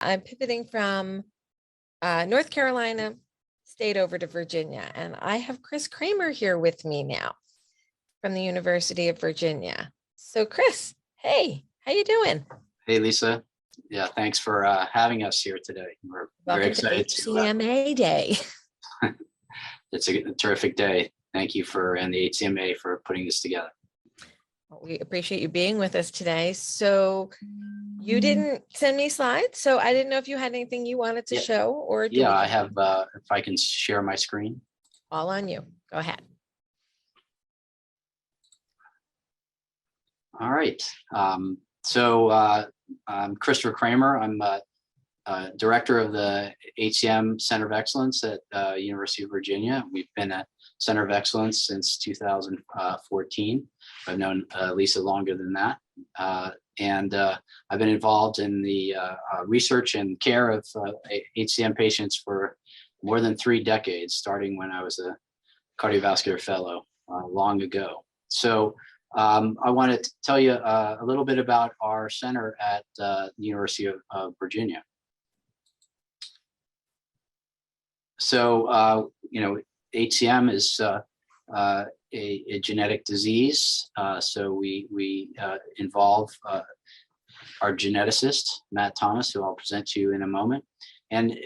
I'm pivoting from North Carolina State over to Virginia, and I have Chris Kramer here with me now from the University of Virginia. So Chris, hey, how you doing? Hey, Lisa. Yeah, thanks for having us here today. We're very Welcome excited to HCMA Day. It's a terrific day. Thank you and the HCMA for putting this together. Well, we appreciate you being with us today. So you didn't send me slides, so I didn't know if you had anything you wanted to show or do Yeah, I have, if I can share my screen. All on you. Go ahead. All right. I'm Christopher Kramer. I'm director of the HCM Center of Excellence at University of Virginia. We've been a Center of Excellence since 2014. I've known Lisa longer than that. And I've been involved in the research and care of HCM patients for more than 3 decades, starting when I was a cardiovascular fellow long ago. So I want to tell you a little bit about our center at the University of Virginia. So, HCM is a genetic disease. So we involve our geneticist, Matt Thomas, who I'll present to you in a moment. And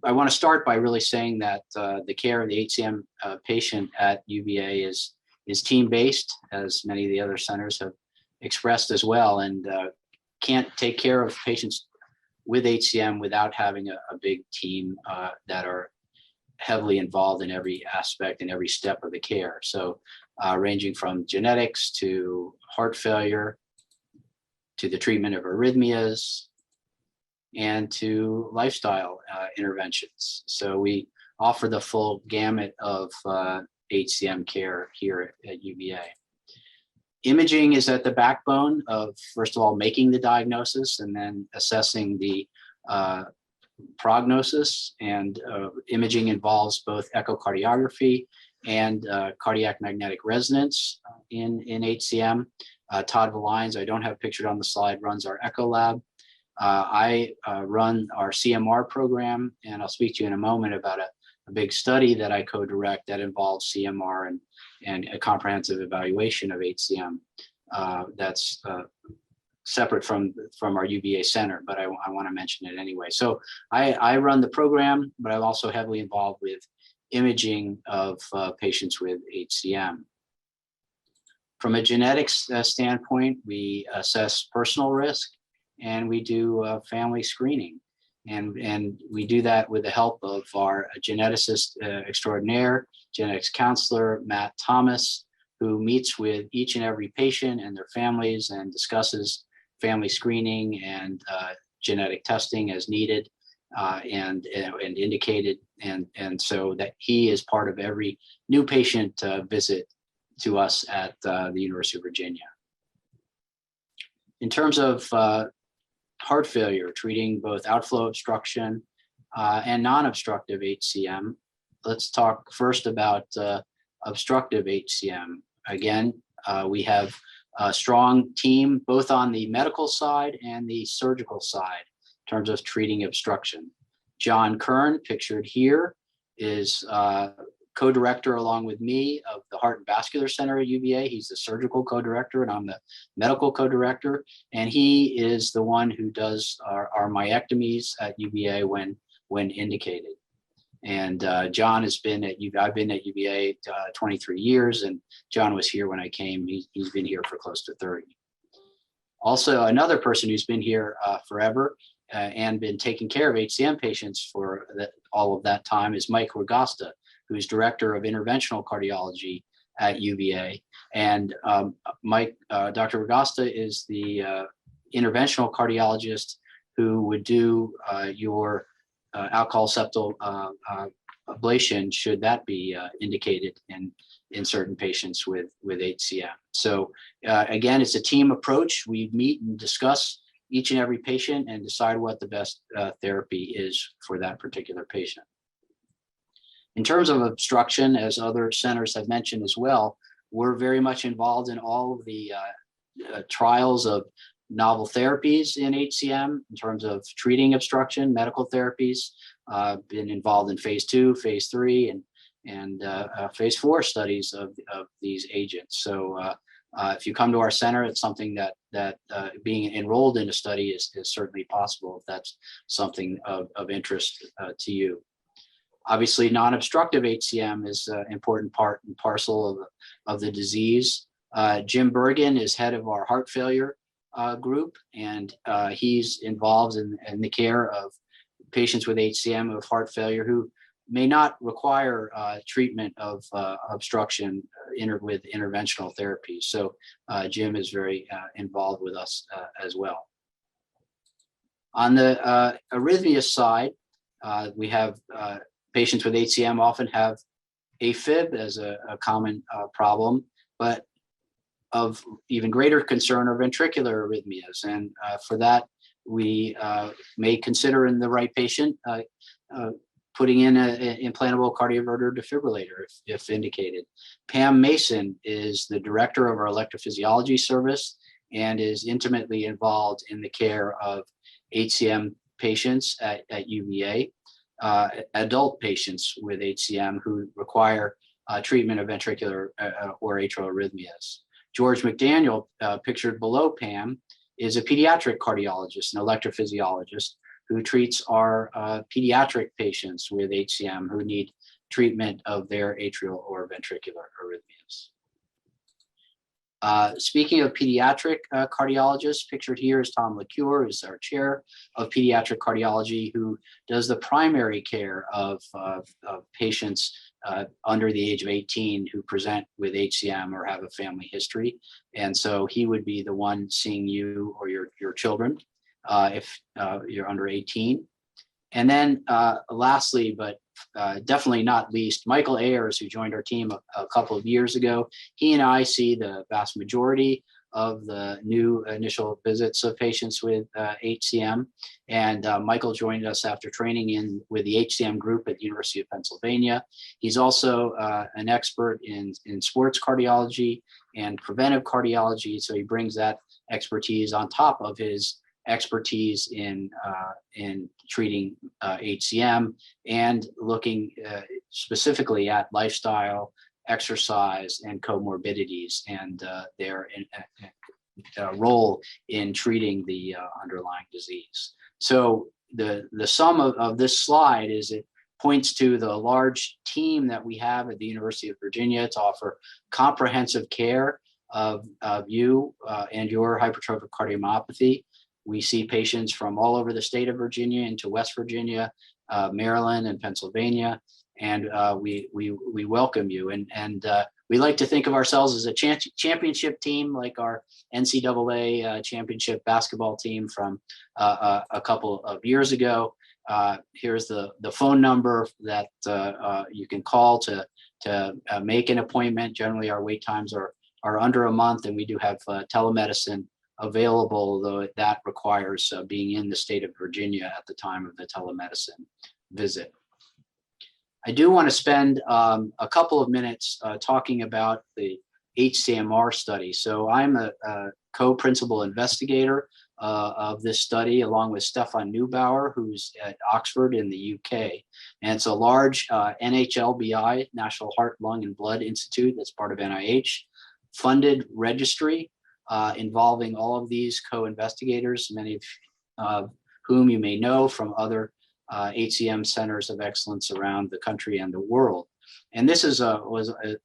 I want to start by really saying that the care of the HCM patient at UVA is team-based, as many of the other centers have expressed as well, and can't take care of patients with HCM without having a big team that are heavily involved in every aspect and every step of the care. So ranging from genetics to heart failure, to the treatment of arrhythmias, and to lifestyle interventions. So we offer the full gamut of HCM care here at UVA. Imaging is at the backbone of, first of all, making the diagnosis and then assessing the prognosis. And imaging involves both echocardiography and cardiac magnetic resonance in HCM. Todd Valines, I don't have pictured on the slide, runs our echo lab. I run our CMR program, and I'll speak to you in a moment about a big study that I co-direct that involves CMR and a comprehensive evaluation of HCM that's separate from our UVA center, but I want to mention it anyway. So I run the program, but I'm also heavily involved with imaging of patients with HCM. From a genetics standpoint, we assess personal risk and we do family screening. And we do that with the help of our geneticist extraordinaire, genetics counselor, Matt Thomas, who meets with each and every patient and their families and discusses family screening and genetic testing as needed and indicated. And so that he is part of every new patient visit to us at the University of Virginia. In terms of heart failure, treating both outflow obstruction and non-obstructive HCM. Let's talk first about obstructive HCM. Again, we have a strong team both on the medical side and the surgical side in terms of treating obstruction. John Kern, pictured here, is co-director along with me of the Heart and Vascular Center at UVA. He's the surgical co-director and I'm the medical co-director. And he is the one who does our myectomies at UVA when indicated. And John has been at UVA, I've been at UVA 23 years, and John was here when I came. He's been here for close to 30. Also, another person who's been here forever and been taking care of HCM patients for all of that time is Mike Rogosta, who's director of interventional cardiology at UVA. And Dr. Rogosta is the interventional cardiologist who would do your alcohol septal ablation, should that be indicated in certain patients with HCM. So again, it's a team approach. We meet and discuss each and every patient and decide what the best therapy is for that particular patient. In terms of obstruction, as other centers have mentioned as well, we're very much involved in all of the trials of novel therapies in HCM in terms of treating obstruction, medical therapies, been involved in phase 2, phase 3, and phase 4 studies of these agents. So if you come to our center, it's something that being enrolled in a study is certainly possible if that's something of interest to you. Obviously, non-obstructive HCM is an important part and parcel of the disease. Jim Bergen is head of our heart failure group, and he's involved in the care of patients with HCM of heart failure who may not require treatment of obstruction with interventional therapy. So Jim is very involved with us as well. On the arrhythmia side, we have patients with HCM often have AFib as a common problem, but of even greater concern are ventricular arrhythmias. And for that, we may consider in the right patient putting in an implantable cardioverter defibrillator if indicated. Pam Mason is the director of our electrophysiology service and is intimately involved in the care of HCM patients at UVA, adult patients with HCM who require treatment of ventricular or atrial arrhythmias. George McDaniel, pictured below Pam, is a pediatric cardiologist and electrophysiologist who treats our pediatric patients with HCM who need treatment of their atrial or ventricular arrhythmias. Speaking of pediatric cardiologists, pictured here is Tom LaCure, who's our chair of pediatric cardiology, who does the primary care of patients under the age of 18 who present with HCM or have a family history. And so he would be the one seeing you or your children if you're under 18. And then lastly, but definitely not least, Michael Ayers, who joined our team a couple of years ago. He and I see the vast majority of the new initial visits of patients with HCM. And Michael joined us after training with the HCM group at the University of Pennsylvania. He's also an expert in sports cardiology and preventive cardiology. So he brings that expertise on top of his expertise in treating HCM and looking specifically at lifestyle, exercise, and comorbidities and their role in treating the underlying disease. So the sum of this slide is it points to the large team that we have at the University of Virginia to offer comprehensive care of you and your hypertrophic cardiomyopathy. We see patients from all over the state of Virginia into West Virginia, Maryland, and Pennsylvania, and we welcome you. And we like to think of ourselves as a championship team, like our NCAA championship basketball team from a couple of years ago. Here's the phone number that you can call to make an appointment. Generally, our wait times are under a month, and we do have telemedicine available, though that requires being in the state of Virginia at the time of the telemedicine visit. I do want to spend a couple of minutes talking about the Hcmr study. So I'm a co-principal investigator of this study, along with Stefan Neubauer, who's at Oxford in the UK. And it's a large NHLBI, National Heart, Lung, and Blood Institute, that's part of NIH, funded registry involving all of these co-investigators, many of whom you may know from other HCM centers of excellence around the country and the world. And this is a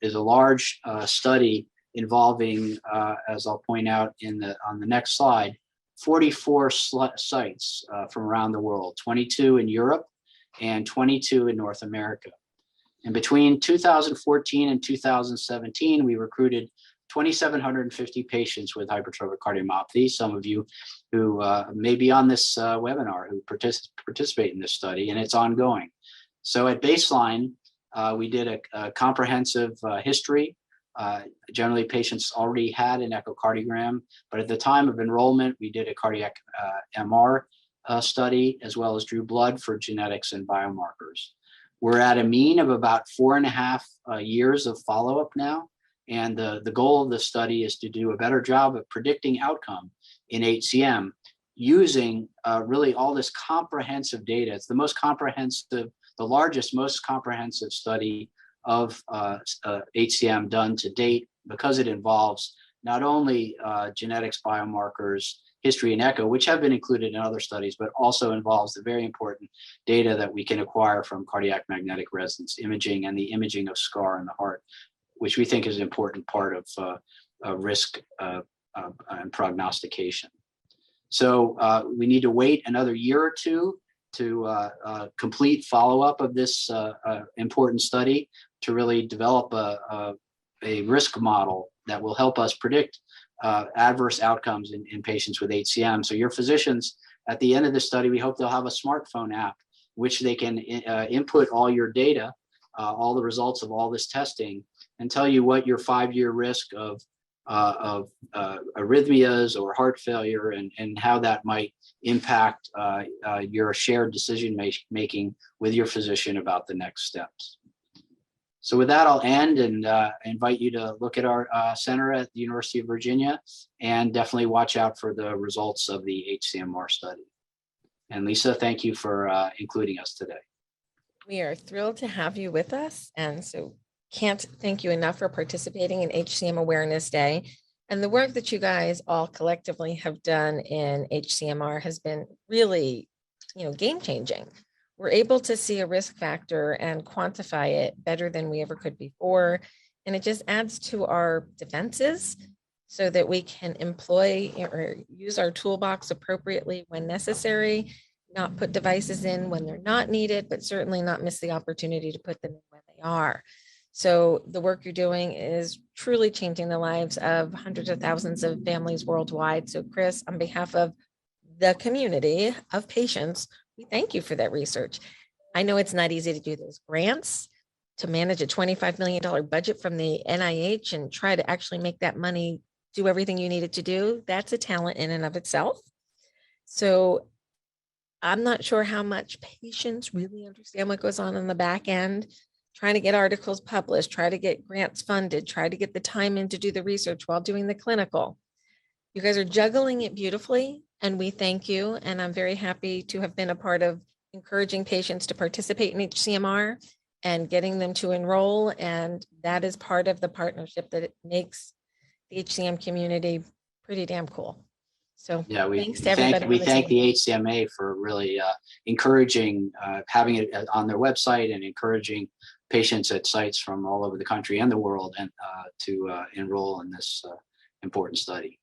large study involving, as I'll point out on the next slide, 44 sites from around the world, 22 in Europe and 22 in North America. And between 2014 and 2017, we recruited 2,750 patients with hypertrophic cardiomyopathy. Some of you who may be on this webinar who participate in this study, and it's ongoing. So at baseline, we did a comprehensive history. Generally, patients already had an echocardiogram, but at the time of enrollment, we did a cardiac MR study, as well as drew blood for genetics and biomarkers. We're at a mean of about 4.5 years of follow-up now. And the goal of the study is to do a better job of predicting outcome in HCM using really all this comprehensive data. It's the most comprehensive, the largest, most comprehensive study of HCM done to date, because it involves not only genetics, biomarkers, history, and echo, which have been included in other studies, but also involves the very important data that we can acquire from cardiac magnetic resonance imaging and the imaging of scar in the heart, which we think is an important part of risk and prognostication. So we need to wait another year or two to complete follow-up of this important study to really develop a risk model that will help us predict adverse outcomes in patients with HCM. So your physicians, at the end of the study, we hope they'll have a smartphone app, which they can input all your data, all the results of all this testing, and tell you what your 5-year risk of arrhythmias or heart failure and how that might impact your shared decision making with your physician about the next steps. So with that, I'll end and invite you to look at our center at the University of Virginia, and definitely watch out for the results of the Hcmr study. And Lisa, thank you for including us today. We are thrilled to have you with us, and so can't thank you enough for participating in HCM Awareness Day. And the work that you guys all collectively have done in HCMR has been really, game changing. We're able to see a risk factor and quantify it better than we ever could before. And it just adds to our defenses so that we can employ or use our toolbox appropriately when necessary, not put devices in when they're not needed, but certainly not miss the opportunity to put them in when they are. So the work you're doing is truly changing the lives of hundreds of thousands of families worldwide. So Chris, on behalf of the community of patients, we thank you for that research. I know it's not easy to do those grants, to manage a $25 million budget from the NIH and try to actually make that money do everything you need it to do. That's a talent in and of itself. So I'm not sure how much patients really understand what goes on in the back end, trying to get articles published, try to get grants funded, try to get the time in to do the research while doing the clinical. You guys are juggling it beautifully, and we thank you. And I'm very happy to have been a part of encouraging patients to participate in HCMR and getting them to enroll. And that is part of the partnership that it makes the HCM community pretty damn cool. So yeah, thanks to everybody. We thank the HCMA for really encouraging, having it on their website and encouraging patients at sites from all over the country and the world and to enroll in this important study.